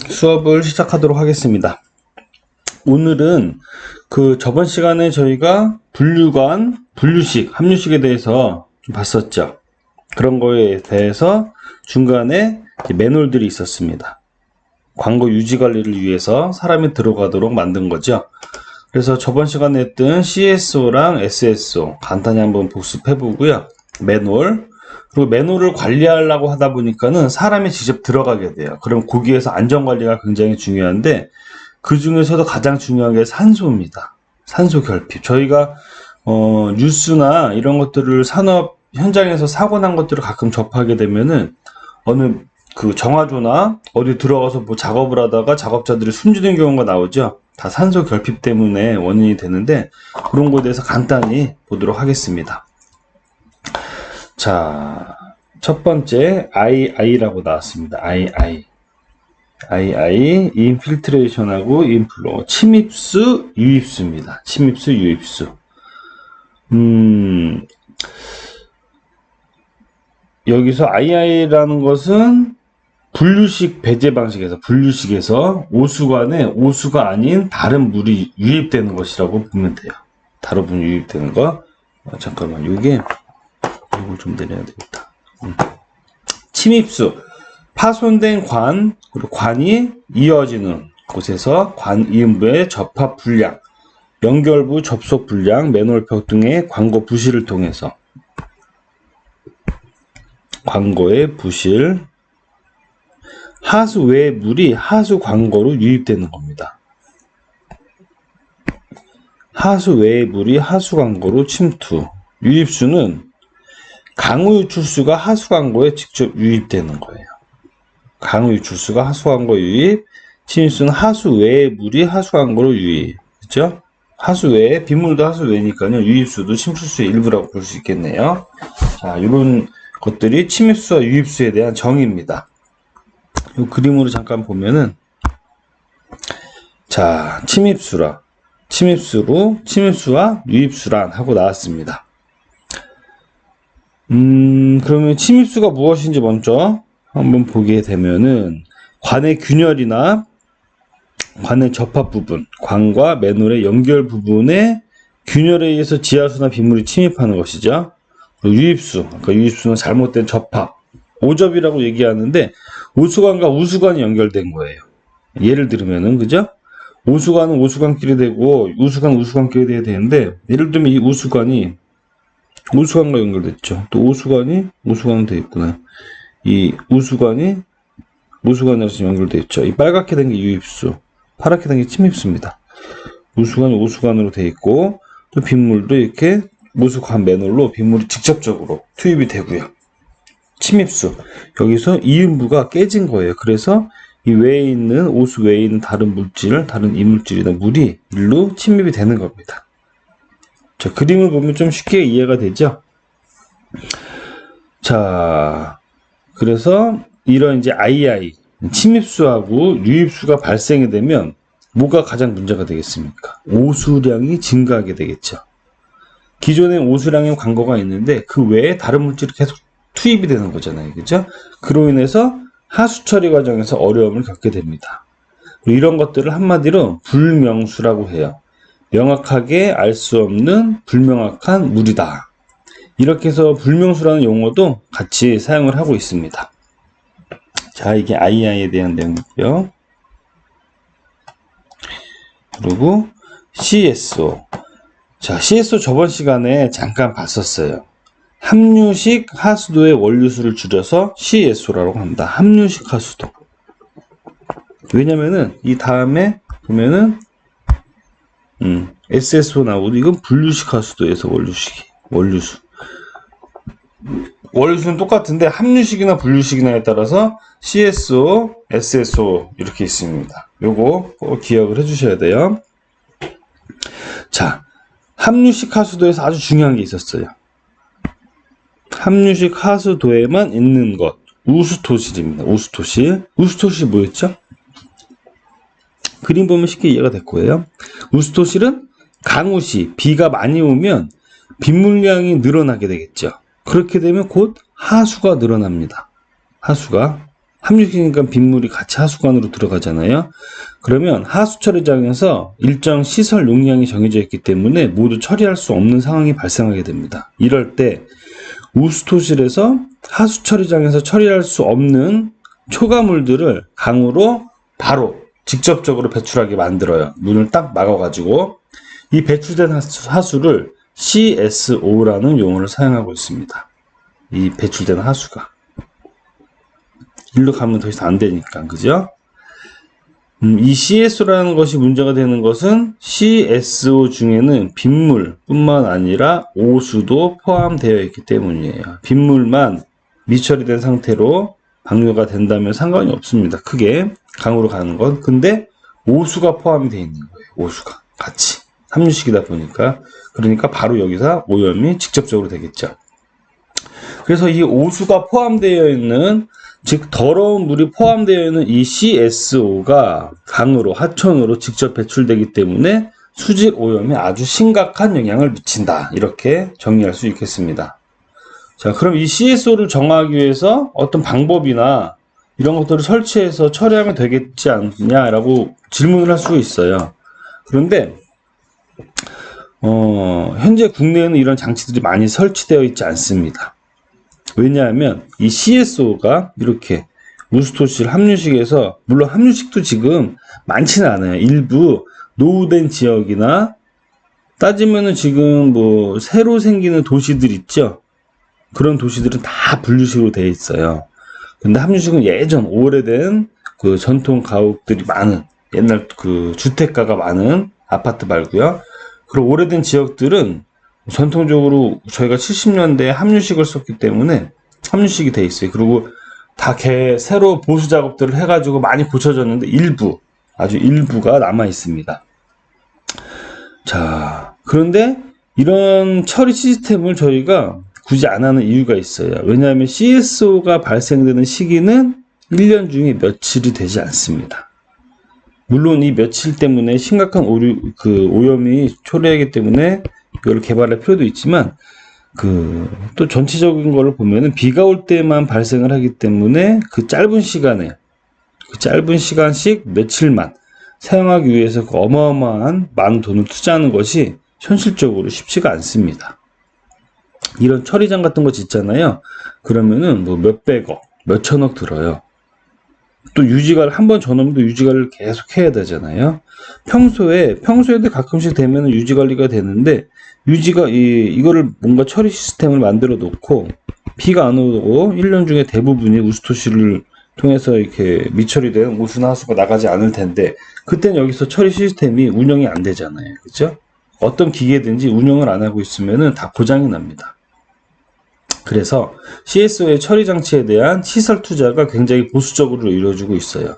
수업을 시작하도록 하겠습니다. 오늘은 저번 시간에 저희가 분류관, 분류식, 함유식에 대해서 좀 봤었죠. 그런 거에 대해서 중간에 매뉴얼들이 있었습니다. 광고 유지 관리를 위해서 사람이 들어가도록 만든 거죠. 그래서 저번 시간에 했던 CSO랑 SSO 간단히 한번 복습해 보고요. 매뉴얼, 그리고 매뉴얼을 관리하려고 하다 보니까는 사람이 직접 들어가게 돼요. 그럼 거기에서 안전관리가 굉장히 중요한데 그 중에서도 가장 중요한 게 산소입니다. 산소 결핍. 저희가 뉴스나 이런 것들을 산업 현장에서 사고 난 것들을 가끔 접하게 되면은 어느 정화조나 어디 들어가서 뭐 작업을 하다가 작업자들이 숨지는 경우가 나오죠. 다 산소 결핍 때문에 원인이 되는데 그런 거에 대해서 간단히 보도록 하겠습니다. 자, 첫 번째 II라고 나왔습니다. II, 인필트레이션하고 인플로, 침입수, 유입수입니다. 침입수, 유입수. 여기서 II라는 것은 분류식 배제 방식에서, 분류식에서 오수관에 오수가 아닌 다른 물이 유입되는 것이라고 보면 돼요. 다른 물이 유입되는 거. 잠깐만, 이걸 좀 내려야 되겠다. 침입수, 파손된 관, 그리고 관이 이어지는 곳에서 관 이음부의 접합 불량, 연결부 접속 불량, 매뉴얼표 등의 광고 부실을 통해서 광고의 부실, 하수 외의 물이 하수 광고로 유입되는 겁니다. 하수 외의 물이 하수 광고로 침투. 유입수는 강우 유출수가 하수 광고에 직접 유입되는 거예요. 강우 유출수가 하수 광고 유입, 침입수는 하수 외의 물이 하수 광고로 유입. 그렇죠? 하수 외에, 빗물도 하수 외니까요. 유입수도 침출수의 일부라고 볼 수 있겠네요. 자, 이런 것들이 침입수와 유입수에 대한 정의입니다. 이 그림으로 잠깐 보면은, 자, 침입수와 유입수란 하고 나왔습니다. 그러면 침입수가 무엇인지 먼저 한번 보게 되면은, 관의 균열이나 관의 접합 부분, 관과 매뉴얼의 연결 부분에 균열에 의해서 지하수나 빗물이 침입하는 것이죠. 그리고 유입수, 유입수는 잘못된 접합, 오접이라고 얘기하는데 오수관과 우수관이 연결된 거예요. 예를 들면은, 그죠? 오수관은 오수관끼리 되고 우수관끼리 돼야 되는데, 예를 들면 이 우수관이 우수관과 연결됐죠. 또 우수관은 되어 있구나. 이 우수관이 우수관에서 연결되어 있죠. 이 빨갛게 된 게 유입수, 파랗게 된 게 침입수입니다. 우수관이 우수관으로 되어 있고, 또 빗물도 이렇게 우수관 매뉴얼로 빗물이 직접적으로 투입이 되고요. 침입수, 여기서 이음부가 깨진 거예요. 그래서 이 외에 있는, 오수 외에 있는 다른 이물질이나 물이 일로 침입이 되는 겁니다. 자, 그림을 보면 좀 쉽게 이해가 되죠? 자, 그래서 이런 이제 II, 침입수하고 유입수가 발생이 되면 뭐가 가장 문제가 되겠습니까? 오수량이 증가하게 되겠죠. 기존에 오수량의 광고가 있는데 그 외에 다른 물질이 계속 투입이 되는 거잖아요. 그죠? 그로 인해서 하수 처리 과정에서 어려움을 겪게 됩니다. 이런 것들을 한마디로 불명수라고 해요. 명확하게 알 수 없는 불명확한 물이다. 이렇게 해서 불명수라는 용어도 같이 사용을 하고 있습니다. 자, 이게 II에 대한 내용이고요. 그리고 CSO. 자, CSO 저번 시간에 잠깐 봤었어요. 함유식 하수도의 원료수를 줄여서 CSO라고 합니다. 함유식 하수도. 왜냐면은 이 다음에 보면은 SSO 나오고, 이건 분류식 하수도에서 원료수. 원료수는 똑같은데 함유식이나 분류식이나에 따라서 CSO, SSO 이렇게 있습니다. 요거 꼭 기억을 해주셔야 돼요. 자, 함유식 하수도에서 아주 중요한 게 있었어요. 함유식 하수도에만 있는 것, 우수토실입니다. 우수토실 뭐였죠? 그림 보면 쉽게 이해가 될 거예요. 우수토실은 강우시, 비가 많이 오면 빗물량이 늘어나게 되겠죠. 그렇게 되면 곧 하수가 늘어납니다. 하수가 함유시키니까 빗물이 같이 하수관으로 들어가잖아요. 그러면 하수 처리장에서 일정 시설 용량이 정해져 있기 때문에 모두 처리할 수 없는 상황이 발생하게 됩니다. 이럴 때 우스토실에서 하수 처리장에서 처리할 수 없는 초가물들을 강으로 바로 직접적으로 배출하게 만들어요. 문을 딱 막아가지고 이 배출된 하수를 CSO라는 용어를 사용하고 있습니다. 이 배출된 하수가 일로 가면 더 이상 안 되니까, 그죠? 이 CSO라는 것이 문제가 되는 것은 CSO 중에는 빗물뿐만 아니라 오수도 포함되어 있기 때문이에요. 빗물만 미처리된 상태로 방류가 된다면 상관이 없습니다. 크게 강으로 가는 건. 근데 오수가 포함이 되어 있는 거예요. 오수가 같이 함유식이다 보니까. 그러니까 바로 여기서 오염이 직접적으로 되겠죠. 그래서 이 오수가 포함되어 있는, 즉 더러운 물이 포함되어 있는 이 CSO가 강으로, 하천으로 직접 배출되기 때문에 수질 오염에 아주 심각한 영향을 미친다. 이렇게 정리할 수 있겠습니다. 자, 그럼 이 CSO를 정하기 위해서 어떤 방법이나 이런 것들을 설치해서 처리하면 되겠지 않냐라고 질문을 할 수 있어요. 그런데 현재 국내에는 이런 장치들이 많이 설치되어 있지 않습니다. 왜냐하면 이 CSO가 이렇게 우스토실 함유식에서, 물론 함유식도 지금 많지는 않아요. 일부 노후된 지역이나 따지면은 지금 뭐 새로 생기는 도시들 있죠. 그런 도시들은 다 분류식으로 되어 있어요. 근데 함유식은 예전 오래된 그 전통 가옥들이 많은, 옛날 그 주택가가 많은 아파트 말고요. 그리고 오래된 지역들은 전통적으로 저희가 70년대에 함유식을 썼기 때문에 함유식이 돼 있어요. 그리고 다 새로 보수 작업들을 해가지고 많이 고쳐졌는데 일부, 아주 일부가 남아 있습니다. 자, 그런데 이런 처리 시스템을 저희가 굳이 안 하는 이유가 있어요. 왜냐하면 CSO가 발생되는 시기는 1년 중에 며칠이 되지 않습니다. 물론 이 며칠 때문에 심각한 오염이 초래하기 때문에 이걸 개발할 필요도 있지만, 또 전체적인 거를 보면은 비가 올 때만 발생을 하기 때문에 그 짧은 시간씩 며칠만 사용하기 위해서 그 어마어마한 많은 돈을 투자하는 것이 현실적으로 쉽지가 않습니다. 이런 처리장 같은 거 짓잖아요. 그러면은 뭐 몇백억, 몇천억 들어요. 또 유지가를 한번 전업도 유지관리를 계속 해야 되잖아요. 평소에도 가끔씩 되면 유지관리가 되는데, 이거를 뭔가 처리 시스템을 만들어 놓고 비가 안 오고 1년 중에 대부분이 우스토실을 통해서 이렇게 미처리된 오수나 하수가 나가지 않을 텐데, 그때는 여기서 처리 시스템이 운영이 안 되잖아요. 그죠? 어떤 기계든지 운영을 안 하고 있으면은 다 고장이 납니다. 그래서 CSO의 처리 장치에 대한 시설 투자가 굉장히 보수적으로 이루어지고 있어요.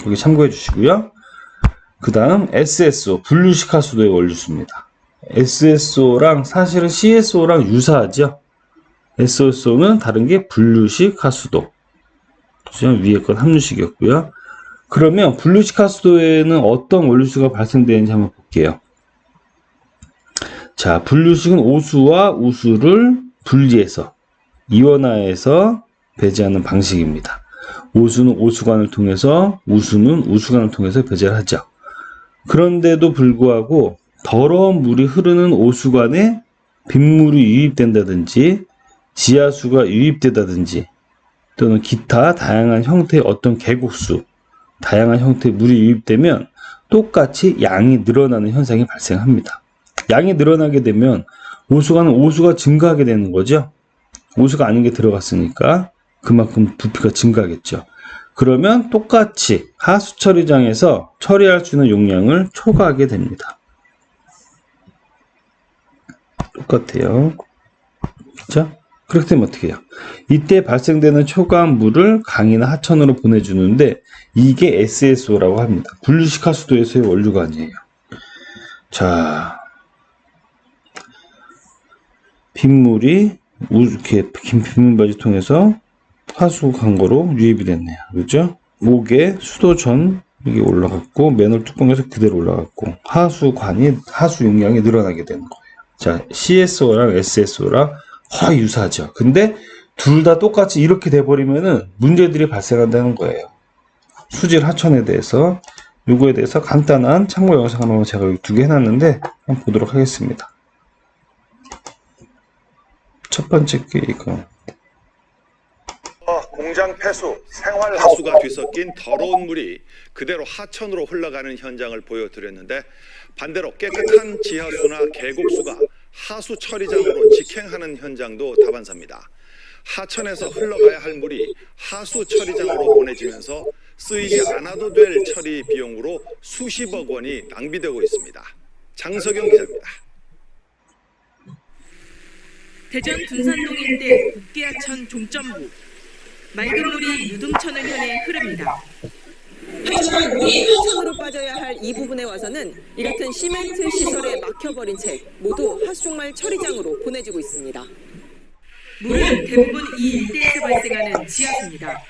거기 참고해 주시고요. 그 다음 SSO, 분류식 하수도의 원료수입니다. SSO랑 사실은 CSO랑 유사하죠. SSO는 다른 게 분류식 하수도. 위에 건 함유식이었고요. 그러면 분류식 하수도에는 어떤 원료수가 발생되는지 한번 볼게요. 자, 분류식은 오수와 우수를 분리해서 이원화해서 배제하는 방식입니다. 오수는 오수관을 통해서, 우수는 우수관을 통해서 배제를 하죠. 그런데도 불구하고 더러운 물이 흐르는 오수관에 빗물이 유입된다든지 지하수가 유입되다든지 또는 기타 다양한 형태의 어떤 계곡수, 다양한 형태의 물이 유입되면 똑같이 양이 늘어나는 현상이 발생합니다. 양이 늘어나게 되면 오수관은 오수가 증가하게 되는 거죠. 오수가 아닌 게 들어갔으니까 그만큼 부피가 증가하겠죠. 그러면 똑같이 하수 처리장에서 처리할 수 있는 용량을 초과하게 됩니다. 똑같아요. 그렇죠? 그렇게 되면 어떻게 해요? 이때 발생되는 초과한 물을 강이나 하천으로 보내주는데 이게 SSO라고 합니다. 분류식 하수도에서의 원료가 아니에요. 자, 빗물이 이렇게 긴 빗물바지 통해서 하수 강거로 유입이 됐네요. 그렇죠? 목에 수도전 이게 올라갔고 맨홀 뚜껑에서 그대로 올라갔고 하수 용량이 늘어나게 되는 거예요. 자, CSO랑 SSO랑 거의 유사하죠. 근데 둘 다 똑같이 이렇게 돼버리면은 문제들이 발생한다는 거예요. 수질 하천에 대해서 요거에 대해서 간단한 참고 영상 하나 제가 여기 2개 해놨는데 한번 보도록 하겠습니다. 첫 번째 게 이거. 공장 폐수, 생활 하수가 뒤섞인 더러운 물이 그대로 하천으로 흘러가는 현장을 보여드렸는데, 반대로 깨끗한 지하수나 계곡수가 하수 처리장으로 직행하는 현장도 다반사입니다. 하천에서 흘러가야 할 물이 하수 처리장으로 보내지면서 쓰이지 않아도 될 처리 비용으로 수십억 원이 낭비되고 있습니다. 장석영 기자입니다. 대전 둔산동 일대 복기하천 종점부. 맑은 물이 유등천을 향해 흐릅니다. 하지만 물이 하천으로 빠져야 할 이 부분에 와서는 이 같은 시멘트 시설에 막혀버린 채 모두 하수종말 처리장으로 보내지고 있습니다. 물은 대부분 이 일대에서 발생하는 지하수입니다.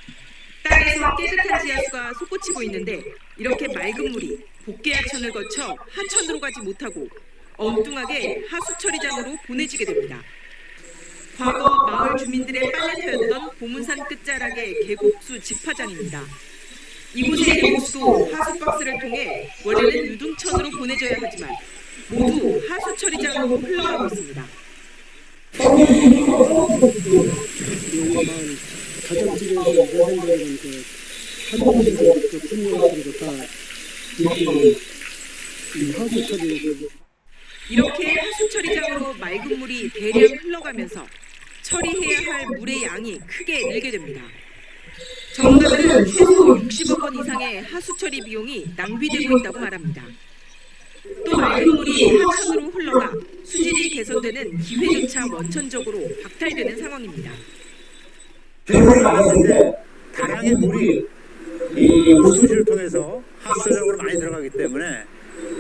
땅에서 깨끗한 지하수가 솟구치고 있는데 이렇게 맑은 물이 복기하천을 거쳐 하천으로 가지 못하고 엉뚱하게 하수 처리장으로 보내지게 됩니다. 과거 마을 주민들의 빨래터였던 보문산 끝자락의 계곡수 집화장입니다. 이곳의 계곡수도 하수박스를 통해 원래는 유등천으로 보내져야 하지만 모두 하수 처리장으로 흘러가고 있습니다. 가정집에서 여성들은 하도에서 풍요를 다 하수 처리 이렇게 하수 처리장으로 맑은 물이 대량 흘러가면서 처리해야 할 물의 양이 크게 늘게 됩니다. 전문가들은 최소 60억 원 이상의 하수 처리 비용이 낭비되고 있다고 말합니다. 또 맑은 물이 하천으로 흘러가 수질이 개선되는 기회조차 원천적으로 박탈되는 상황입니다. 비용을 나왔을 때 다량의 물이 이 무소실을 통해서 하수처장으로 많이 들어가기 때문에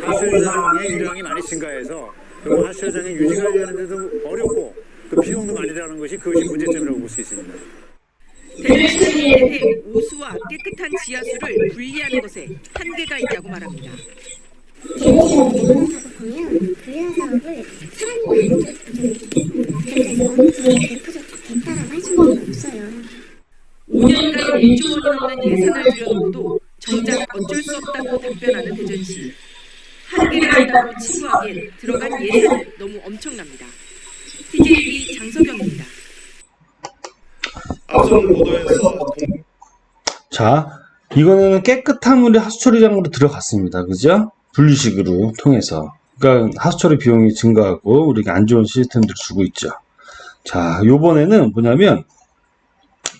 하수처장의 유량이 많이 증가해서 그리고 하수처장의 유지 관리하는 데도 어렵고 그 비용도 많이 들어가는 것이 그것이 문제점이라고 볼 수 있습니다. 대전시장에 대해 오수와 깨끗한 지하수를 분리하는 것에 한계가 있다고 말합니다. 대전시장 대공사고 보면 분리한 사업을 사람이 많이 그래서 어느 부분이 100% 됐다라고 할 수는 없어요. 5년간 1조 원이 넘는 예산을 들여놓고도 정작 어쩔 수 없다고 답변하는 대전시. 한계가 있다고 치부하기엔 들어간 예산이 너무 엄청납니다. TJB 장석영입니다. 앞선 보도에서 자, 이거는 깨끗한 물이 하수처리장으로 들어갔습니다. 그죠? 분리식으로 통해서. 그러니까 하수처리 비용이 증가하고 우리가 안 좋은 시스템들을 주고 있죠. 자, 요번에는 뭐냐면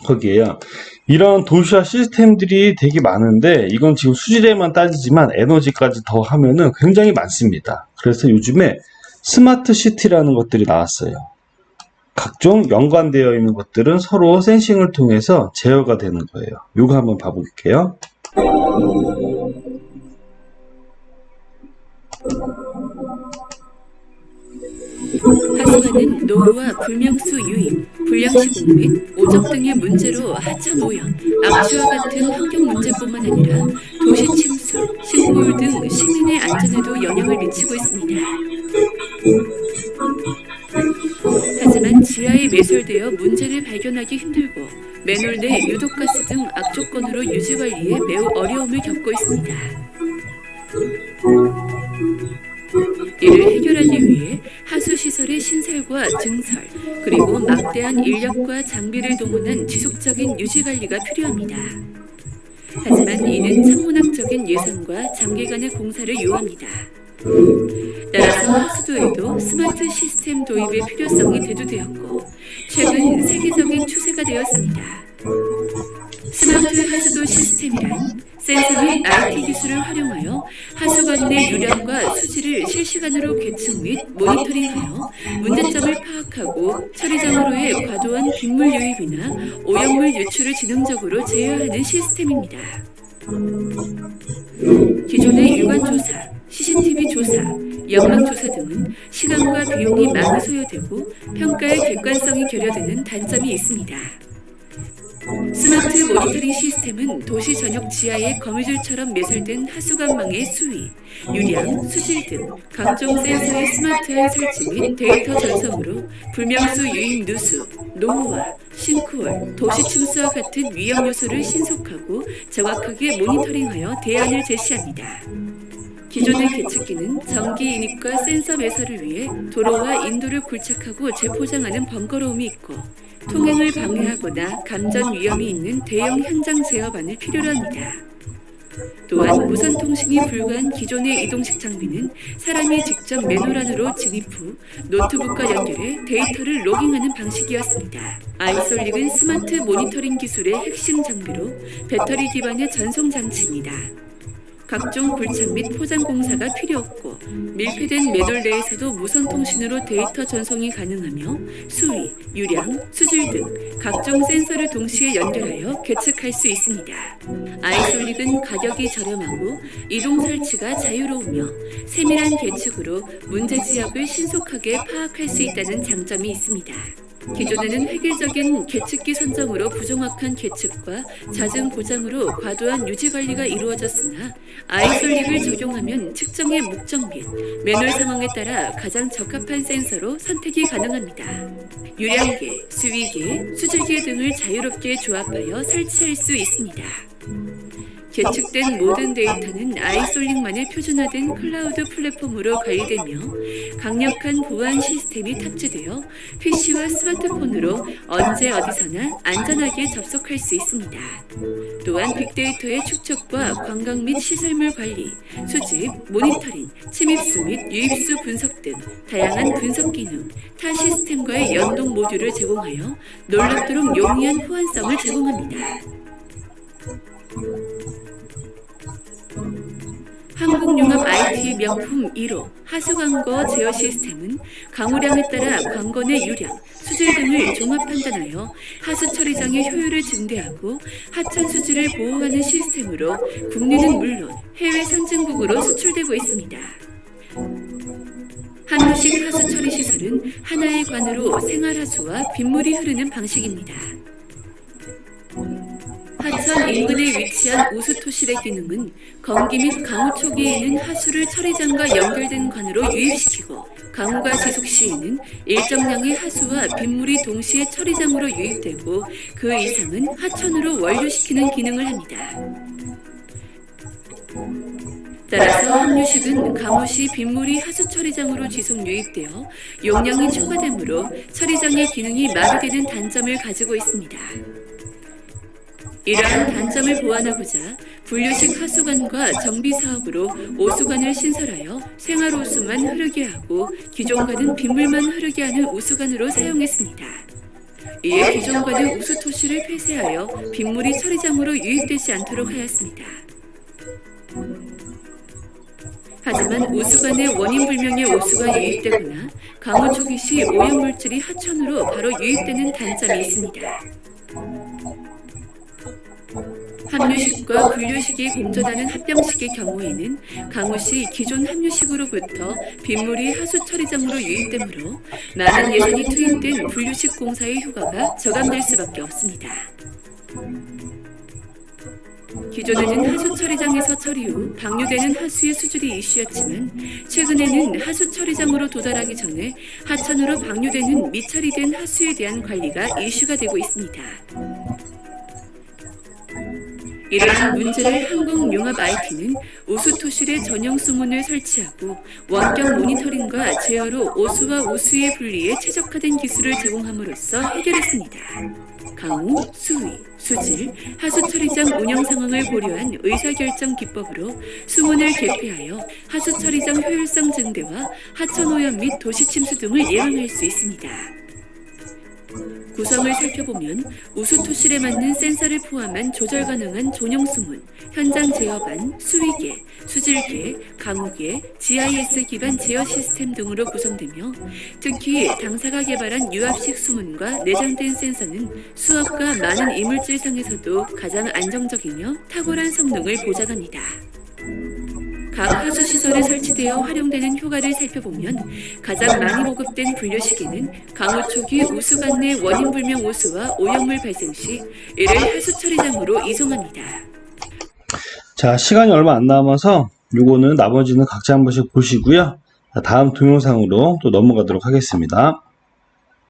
거기에요. 이런 도시화 시스템들이 되게 많은데 이건 지금 수질에만 따지지만 에너지까지 더 하면은 굉장히 많습니다. 그래서 요즘에 스마트 시티라는 것들이 나왔어요. 각종 연관되어 있는 것들은 서로 센싱을 통해서 제어가 되는 거예요. 요거 한번 봐볼게요. 하수관은 노후와 불명수 유입, 불량시공 및 오적 등의 문제로 하천 오염, 악취와 같은 환경 문제뿐만 아니라 도시 침수, 싱크홀 등 시민의 안전에도 영향을 미치고 있습니다. 하지만 지하에 매설되어 문제를 발견하기 힘들고 맨홀 내 유독가스 등 악조건으로 유지관리에 매우 어려움을 겪고 있습니다. 이를 해결하기 위해 하수시설의 신설과 증설, 그리고 막대한 인력과 장비를 동원한 지속적인 유지관리가 필요합니다. 하지만 이는 천문학적인 예산과 장기간의 공사를 요합니다. 따라서 하수도에도 스마트 시스템 도입의 필요성이 대두되었고 최근 세계적인 추세가 되었습니다. 스마트 하수도 시스템이란 센서 및 IT 기술을 활용하여 하수관 내 유량과 수질을 실시간으로 계측 및 모니터링하여 문제점을 파악하고 처리장으로의 과도한 빗물 유입이나 오염물 유출을 지능적으로 제어하는 시스템입니다. 기존의 유관조사, CCTV 조사, 연막조사 등은 시간과 비용이 많이 소요되고 평가의 객관성이 결여되는 단점이 있습니다. 스마트 모니터링 시스템은 도시 전역 지하에 거미줄처럼 매설된 하수관망의 수위, 유량, 수질 등 각종 센서의 스마트한 설치 및 데이터 전송으로 불명수 유입 누수, 노후화, 싱크홀, 도시 침수와 같은 위험 요소를 신속하고 정확하게 모니터링하여 대안을 제시합니다. 기존의 계측기는 전기 인입과 센서 매설을 위해 도로와 인도를 굴착하고 재포장하는 번거로움이 있고 통행을 방해하거나 감전 위험이 있는 대형 현장 제어반을 필요로 합니다. 또한 무선 통신이 불가한 기존의 이동식 장비는 사람이 직접 맨홀 안으로 진입 후 노트북과 연결해 데이터를 로깅하는 방식이었습니다. 아이솔릭은 스마트 모니터링 기술의 핵심 장비로 배터리 기반의 전송 장치입니다. 각종 굴착 및 포장 공사가 필요 없고 밀폐된 맨홀 내에서도 무선 통신으로 데이터 전송이 가능하며 수위, 유량, 수질 등 각종 센서를 동시에 연결하여 계측할 수 있습니다. 아이솔릭은 가격이 저렴하고 이동 설치가 자유로우며 세밀한 계측으로 문제 지역을 신속하게 파악할 수 있다는 장점이 있습니다. 기존에는 획일적인 계측기 선정으로 부정확한 계측과 잦은 고장으로 과도한 유지 관리가 이루어졌으나 아이솔릭을 적용하면 측정의 목적 및 맨홀 상황에 따라 가장 적합한 센서로 선택이 가능합니다. 유량계, 수위계, 수질계 등을 자유롭게 조합하여 설치할 수 있습니다. 계측된 모든 데이터는 아이솔릭만의 표준화된 클라우드 플랫폼으로 관리되며 강력한 보안 시스템이 탑재되어 PC와 스마트폰으로 언제 어디서나 안전하게 접속할 수 있습니다. 또한 빅데이터의 축적과 관광 및 시설물 관리, 수집, 모니터링, 침입수 및 유입수 분석 등 다양한 분석 기능, 타 시스템과의 연동 모듈을 제공하여 놀랍도록 용이한 호환성을 제공합니다. 한국융합 IT 명품 1호 하수광거 제어 시스템은 강우량에 따라 광건의 유량, 수질 등을 종합 판단하여 하수 처리장의 효율을 증대하고 하천 수질을 보호하는 시스템으로 국내는 물론 해외 선진국으로 수출되고 있습니다. 한루식 하수 처리 시설은 하나의 관으로 생활하수와 빗물이 흐르는 방식입니다. 하천 인근에 위치한 우수토실의 기능은 건기 및 강우 초기에는 하수를 처리장과 연결된 관으로 유입시키고 강우가 지속 시에는 일정량의 하수와 빗물이 동시에 처리장으로 유입되고 그 이상은 하천으로 원류시키는 기능을 합니다. 따라서 한류식은 강우 시 빗물이 하수 처리장으로 지속 유입되어 용량이 초과되므로 처리장의 기능이 마비되는 단점을 가지고 있습니다. 이러한 단점을 보완하고자 분류식 하수관과 정비 사업으로 오수관을 신설하여 생활오수만 흐르게 하고 기존관은 빗물만 흐르게 하는 우수관으로 사용했습니다. 이에 기존관은 우수토실을 폐쇄하여 빗물이 처리장으로 유입되지 않도록 하였습니다. 하지만 우수관에 원인불명의 오수가 유입되거나 강우 초기 시 오염물질이 하천으로 바로 유입되는 단점이 있습니다. 함유식과 분류식이 공존하는 합병식의 경우에는 강우시 기존 함유식으로부터 빗물이 하수 처리장으로 유입되므로 많은 예산이 투입된 분류식 공사의 효과가 저감될 수밖에 없습니다. 기존에는 하수 처리장에서 처리 후 방류되는 하수의 수질이 이슈였지만 최근에는 하수 처리장으로 도달하기 전에 하천으로 방류되는 미처리된 하수에 대한 관리가 이슈가 되고 있습니다. 이러한 문제를 한국융합 IT는 우수토실에 전용 수문을 설치하고 원격 모니터링과 제어로 오수와 우수의 분리에 최적화된 기술을 제공함으로써 해결했습니다. 강우, 수위, 수질, 하수처리장 운영 상황을 고려한 의사결정 기법으로 수문을 개폐하여 하수처리장 효율성 증대와 하천오염 및 도시침수 등을 예방할 수 있습니다. 구성을 살펴보면 우수토실에 맞는 센서를 포함한 조절 가능한 전용 수문, 현장 제어반, 수위계, 수질계, 강우계, GIS 기반 제어 시스템 등으로 구성되며 특히 당사가 개발한 유압식 수문과 내장된 센서는 수압과 많은 이물질 상에서도 가장 안정적이며 탁월한 성능을 보장합니다. 각 하수 시설에 설치되어 활용되는 효과를 살펴보면 가장 많이 보급된 분류시기는 강우 초기 우수관 내 원인불명 오수와 오염물 발생 시 이를 하수 처리장으로 이송합니다. 자, 시간이 얼마 안 남아서 요거는 나머지는 각자 한 번씩 보시고요. 다음 동영상으로 또 넘어가도록 하겠습니다.